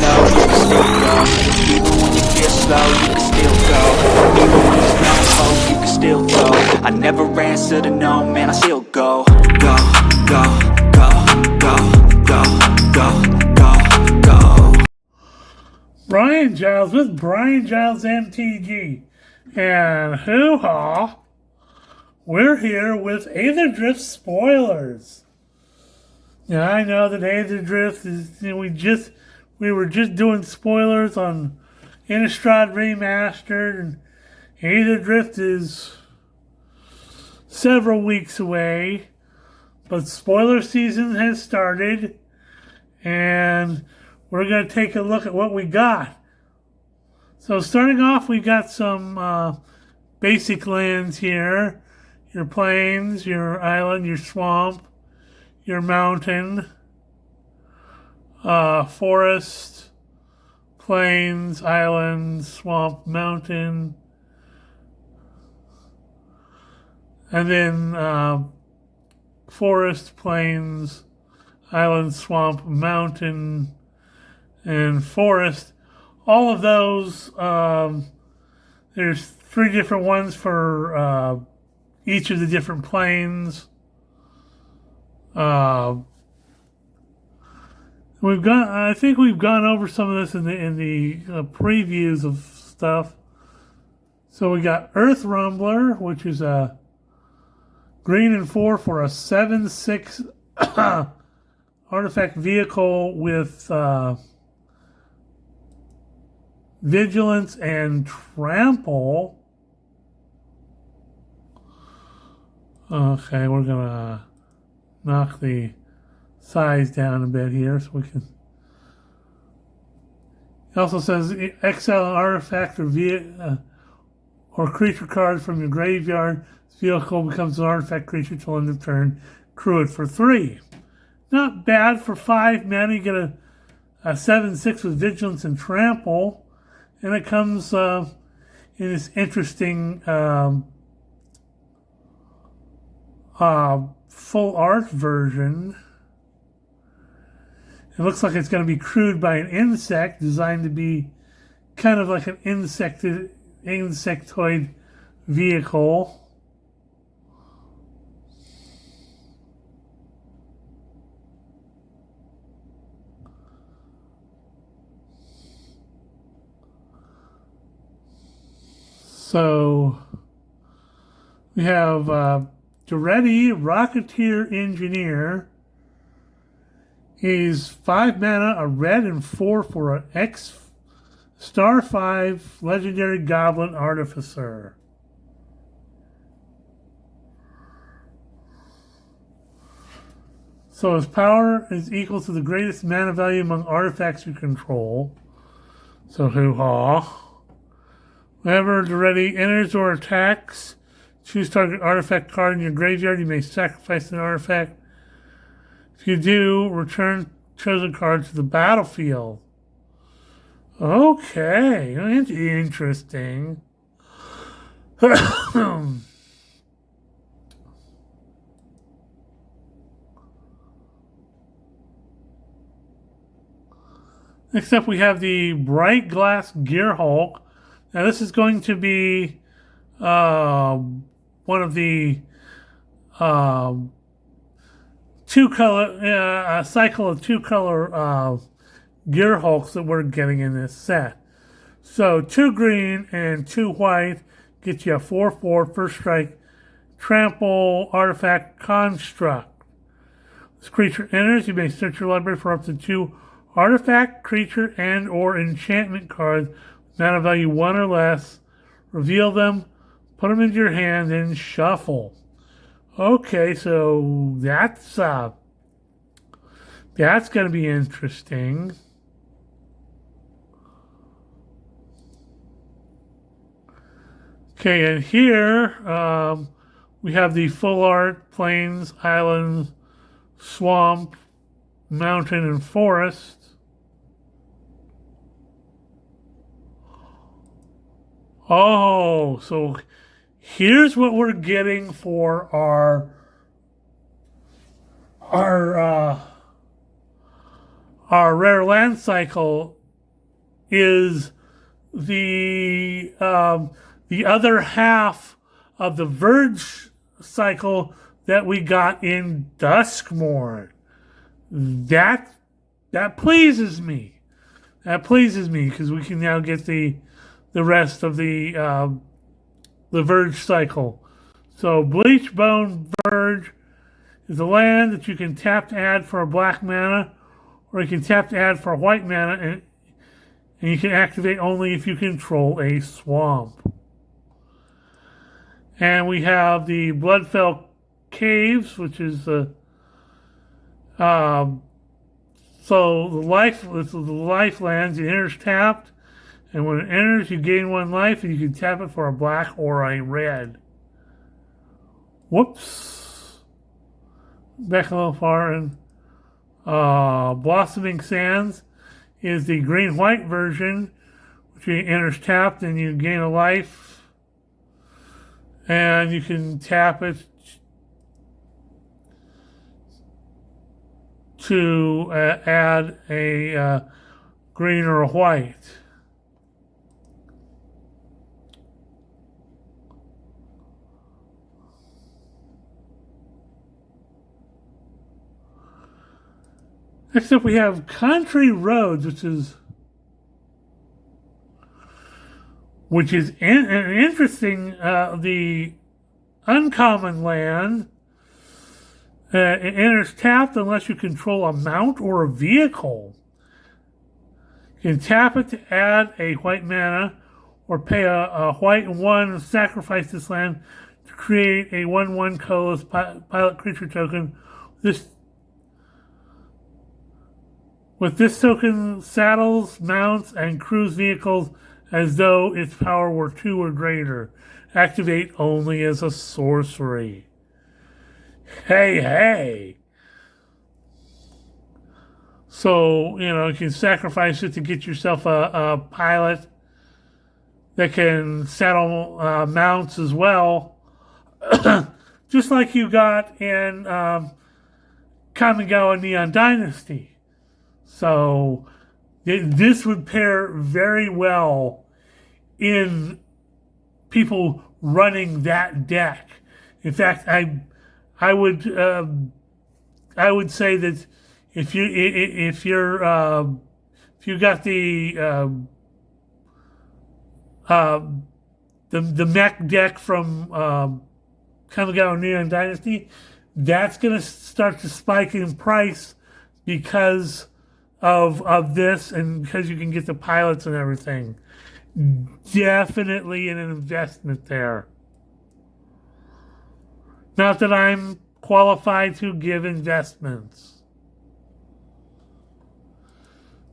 low, you can still go. Even when you feel slow, you can still go. Even when there's no hope, you can still go. I never answer to no, man, I still go. Go, go, go, go, go, go, go, go. Brian Giles with Brian Giles MTG. And hoo-ha, we're here with Aetherdrift spoilers. Now, I know that Aetherdrift is, we were just doing spoilers on Innistrad Remastered, and Aetherdrift is several weeks away, but spoiler season has started, and we're going to take a look at what we got. So starting off, we got some basic lands here. Your plains, your island, your swamp, your mountain, forest, plains, island, swamp, mountain, and then forest, plains, island, swamp, mountain, and forest. All of those, there's 3 different ones for each of the different planes. I think we've gone over some of this in the previews of stuff. So we got Earth Rumbler, which is a green and 4 for a 7/6 artifact vehicle with vigilance and trample. Okay, we're gonna knock the size down a bit here so we can. It also says exile an artifact or creature card from your graveyard. This vehicle becomes an artifact creature till end of turn. Crew it for 3. Not bad for 5 mana. You get a 7/6 with vigilance and trample, and it comes in this interesting full art version. It looks like it's going to be crewed by an insect designed to be kind of like an insectoid vehicle. So we have Duretti, Rocketeer Engineer. He's 5 mana, a red and 4 for an X Star 5 Legendary Goblin Artificer. So his power is equal to the greatest mana value among artifacts you control. So hoo-ha. Whenever Duretti enters or attacks, choose target artifact card in your graveyard. You may sacrifice an artifact. If you do, return chosen card to the battlefield. Okay, that's interesting. Next up, we have the Bright Glass Gearhulk. Now, this is going to be one of the a cycle of 2-color Gearhulks that we're getting in this set. So 2 green and 2 white gets you a 4/4 first strike trample artifact construct. This creature enters, you may search your library for up to 2 artifact, creature, and or enchantment cards with mana value 1 or less. Reveal them, put them into your hand, and shuffle. Okay, so that's going to be interesting. Okay, and here we have the full art plains, islands, swamp, mountain, and forest. Oh, so here's what we're getting for our rare land cycle is the other half of the Verge cycle that we got in Duskmorn. That pleases me. That pleases me because we can now get the rest of the Verge cycle. So Bleachbone Verge is a land that you can tap to add for a black mana, or you can tap to add for a white mana, and you can activate only if you control a swamp. And we have the Bloodfell Caves, which is the so the life lands. It enters tapped, and when it enters, you gain 1 life, and you can tap it for a black or a red. Whoops. Back a little far, and Blossoming Sands is the green-white version, which enters tapped, and you gain a life, and you can tap it to add a green or a white. Next up, we have Country Roads, which is an interesting, the uncommon land. It enters tapped unless you control a mount or a vehicle. You can tap it to add a white mana, or pay a white 1 and sacrifice this land to create a 1/1 colorless pilot creature token. With this token, saddles, mounts, and cruise vehicles as though its power were 2 or greater. Activate only as a sorcery. Hey. So, you can sacrifice it to get yourself a pilot that can saddle mounts as well. Just like you got in Kamigawa Neon Dynasty. So this would pair very well in people running that deck. In fact, I would say that if you got the mech deck from Kamigawa Neon Dynasty, that's going to start to spike in price because of this, and because you can get the pilots and everything. Definitely an investment there. Not that I'm qualified to give investments.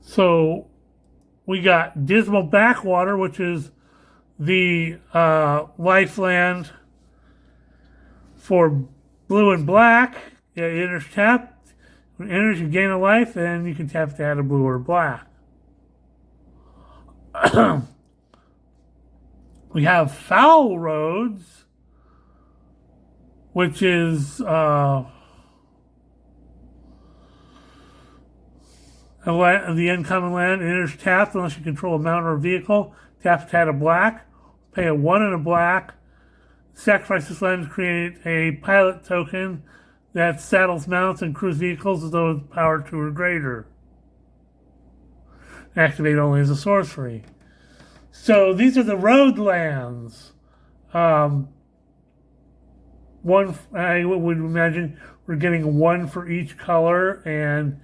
So we got Dismal Backwater, which is the life land for blue and black. It enters tapped. When it enters, you gain a life, and you can tap to add a blue or black. We have Foul Roads, which is the uncommon land. It enters tapped unless you control a mount or a vehicle. Tap to add a black. Pay a 1 and a black. Sacrifice this land to create a pilot token that saddles mounts and cruise vehicles as though it's power 2 or greater. Activate only as a sorcery. So these are the road lands. One, I would imagine we're getting 1 for each color, and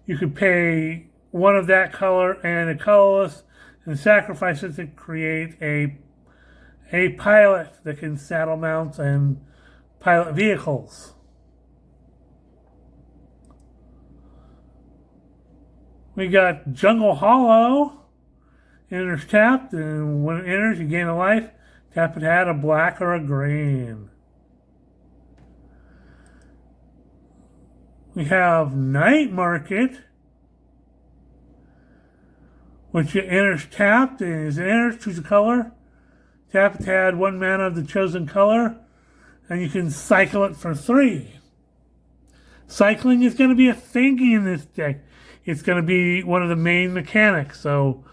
you could pay 1 of that color and a colorless, and sacrifice it to create a pilot that can saddle mounts and pilot vehicles. We got Jungle Hollow. Enters tapped, and when it enters, you gain a life. Tap it to add a black or a green. We have Night Market, which enters tapped, and as it enters, choose a color. Tap it to add 1 mana of the chosen color, and you can cycle it for 3. Cycling is going to be a thing in this deck. It's going to be one of the main mechanics, so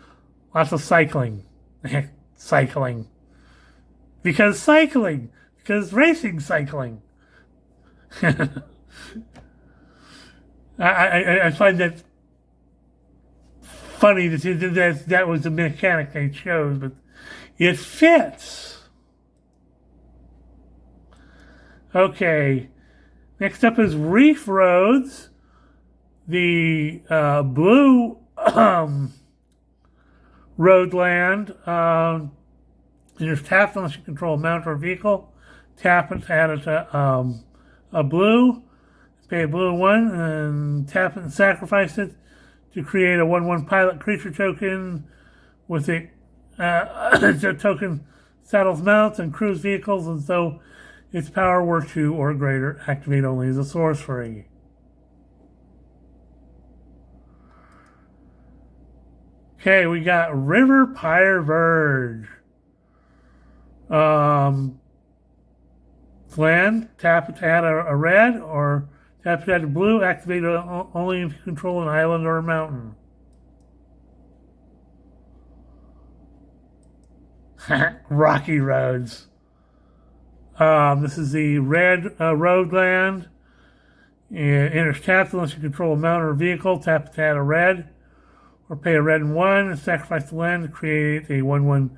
Lots of cycling. Cycling. Because cycling. Because racing cycling. I find that funny that was the mechanic they chose, but it fits. Okay. Next up is Reef Roads. The blue roadland. There's tap unless you control a mount or vehicle. Tap it to add it to a blue. Pay a blue 1 and tap it and sacrifice it to create a 1/1 pilot creature token with the token saddles mounts and cruise vehicles as though its power were 2 or greater. Activate only as a sorcery. Okay, we got River Pyre Verge. Land, tap it to add a red, or tap it to add a blue, activate only if you control an island or a mountain. Rocky Roads. This is the red roadland. It enters tapped unless you control a mountain or vehicle. Tap it to add a red, or pay a red and 1 and sacrifice the land to create a 1/1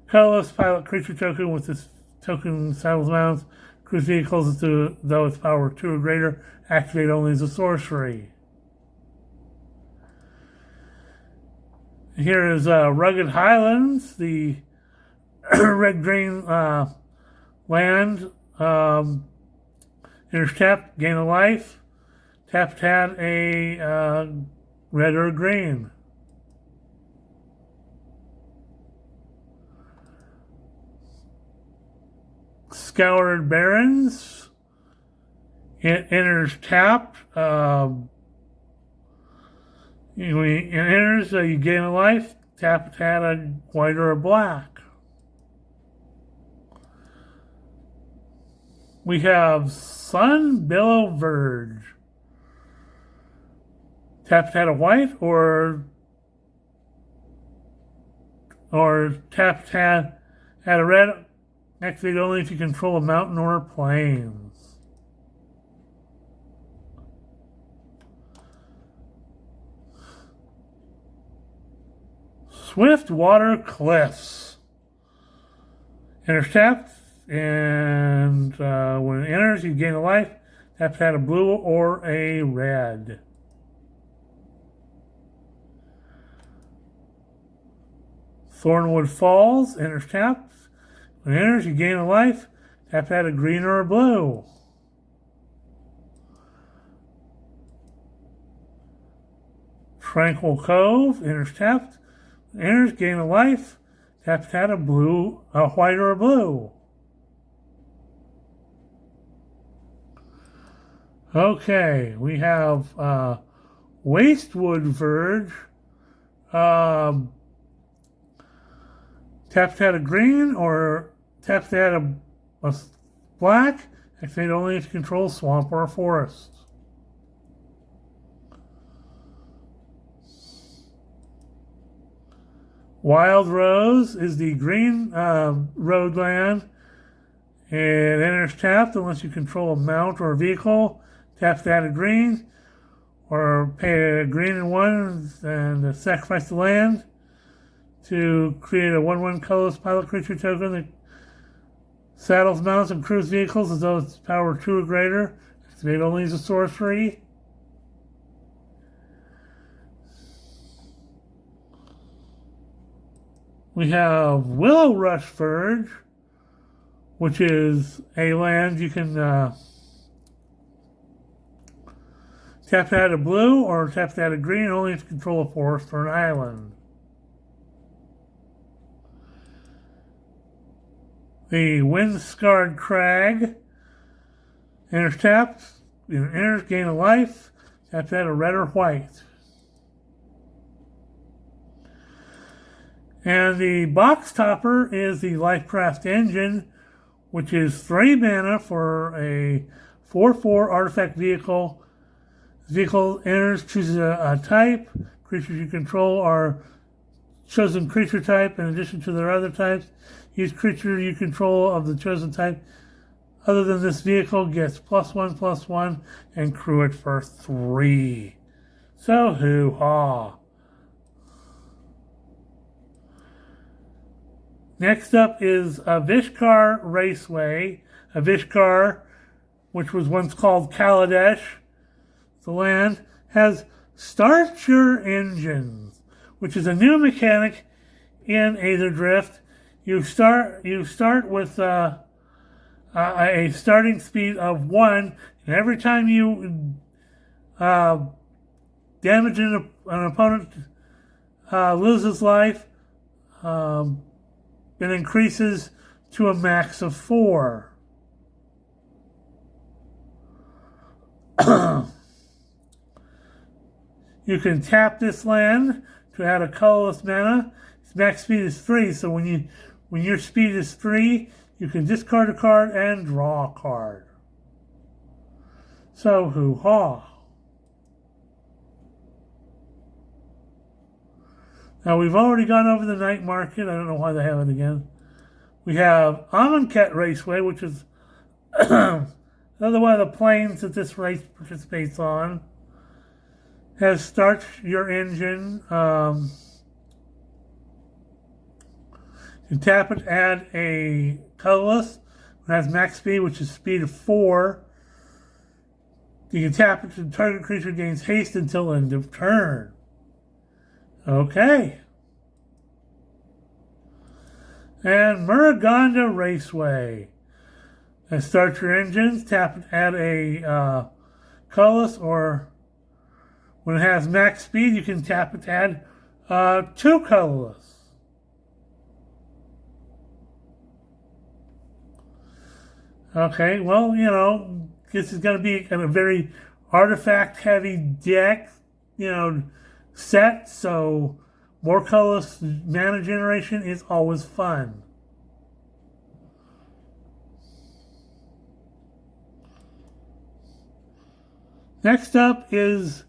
colorless pilot creature token with this token saddles mounts. Cruise vehicles though its power 2 or greater. Activate only as a sorcery. Here is Rugged Highlands, the red-green land. Enters tap, gain a life. Tap to add a red or green. Scoured Barrens. It enters tapped. It enters, you gain a life. Tap to add a white or a black. We have Sun Billow Verge. Tap to add a white, or tap to add a red. Activate only if you control a mountain or plains. Swift Water Cliffs. Enters tapped, and when it enters, you gain a life. Tap to add a blue or a red. Thornwood Falls. Enters tapped. When it enters, you gain a life. Tap to add a green or a blue. Tranquil Cove. Enters tapped. When it enters, gain a life. Tap to add a blue, a white or a blue. Okay, we have Wastewood Verge. Tap to add a green, or tap to add a black. Activate only if you control a swamp or a forest. Wild Rose is the green roadland. It enters tapped unless you control a mount or a vehicle. Tap to add a green, or pay a green and 1 and sacrifice the land to create a 1/1 colorless pilot creature token that saddles, mounts, and cruise vehicles as though its power 2 or greater. Activate only as a sorcery. We have Willow Rush Verge, which is a land you can tap to add a blue, or tap to add a green only if you control a forest or an island. The Wind-Scarred Crag. Enters tapped. Enters, gain a life. Tap to add a red or white. And the Box Topper is the Lifecraft Engine, which is 3 mana for a 4/4 artifact vehicle. The vehicle enters, chooses a type. Creatures you control are chosen creature type in addition to their other types. Each creature you control of the chosen type other than this vehicle gets +1/+1 and crew it for 3. So hoo-ha. Next up is Aetherdrift Raceway. Aetherdrift, which was once called Kaladesh, the land, has Start Your Engines, which is a new mechanic in Aetherdrift. You start with a starting speed of 1, and every time you damage an opponent loses life, it increases to a max of 4. You can tap this land to add a colorless mana. Its max speed is 3, so when your speed is 3, you can discard a card and draw a card. So hoo-ha. Now we've already gone over the night market. I don't know why they have it again. We have Amonkhet Raceway, which is another one of the planes that this race participates on. Has Start Your Engine. You tap it, add a colorless. It has max speed, which is speed of 4. You can tap it to the target creature gains haste until end of turn. Okay. And Muruganda Raceway. And Start Your Engines, tap it, add a colorless, or when it has max speed, you can tap it to add 2 colorless. Okay, well, this is going to be a very artifact-heavy deck, set, so more colorless mana generation is always fun. Next up is,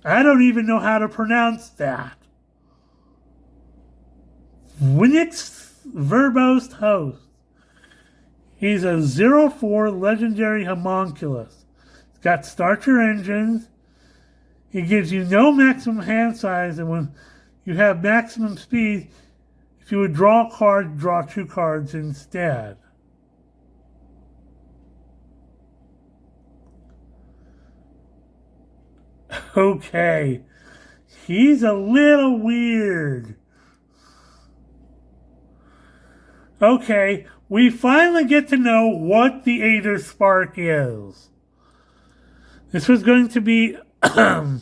I don't even know how to pronounce that. Winix Verbose Host. He's a 0/4 legendary homunculus. It's got Start Your Engines. He gives you no maximum hand size, and when you have maximum speed, if you would draw a card, draw 2 cards instead. Okay, he's a little weird. Okay, we finally get to know what the Aetherspark is. This was going to be, the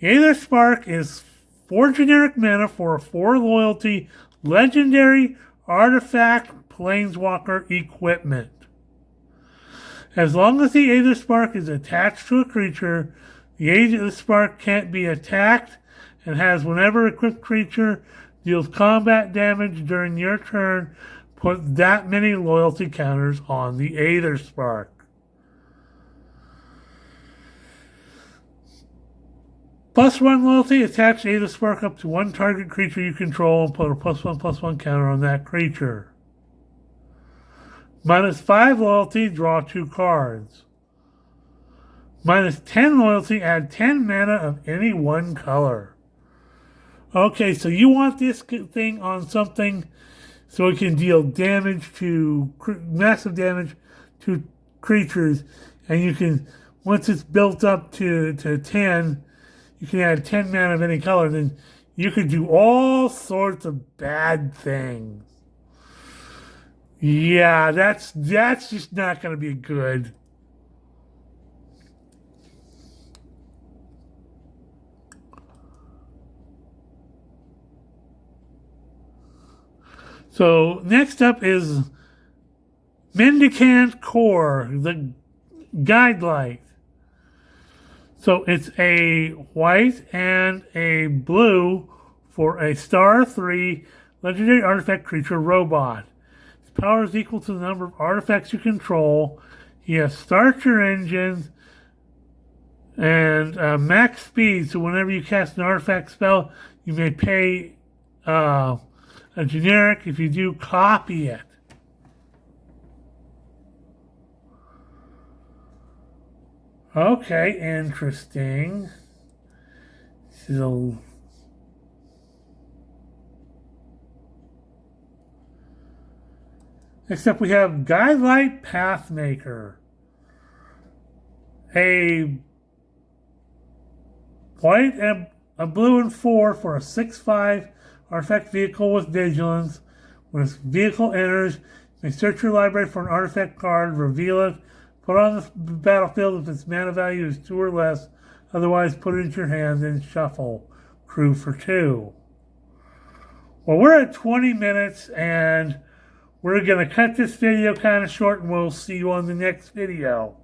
Aetherspark is 4 generic mana for a 4 loyalty legendary artifact planeswalker equipment. As long as the Aetherspark is attached to a creature, the Aetherspark can't be attacked and has whenever equipped creature deals combat damage during your turn, put that many loyalty counters on the Aetherspark. +1 loyalty, attach Aetherspark up to 1 target creature you control and put a +1/+1 counter on that creature. -5 loyalty, draw 2 cards. -10 loyalty, add 10 mana of any 1 color. Okay, so you want this thing on something so it can deal damage to, massive damage to creatures, and you can, once it's built up to 10, you can add 10 mana of any color, then you could do all sorts of bad things. Yeah, that's just not going to be good. So next up is Mendicant Core, the Guide Light. So it's a white and a blue for a star 3 legendary artifact creature robot. Its power is equal to the number of artifacts you control. He has Start Your Engines, And max speed, so whenever you cast an artifact spell, you may pay a generic. If you do, copy it. Okay, interesting. This is a... Next up we have Guidelight Pathmaker. A white and a blue and 4 for a 6/5 artifact vehicle with vigilance. When this vehicle enters, you may search your library for an artifact card, reveal it, put it on the battlefield if its mana value is 2 or less, otherwise put it into your hand and shuffle. Crew for 2. Well, we're at 20 minutes and we're going to cut this video kind of short and we'll see you on the next video.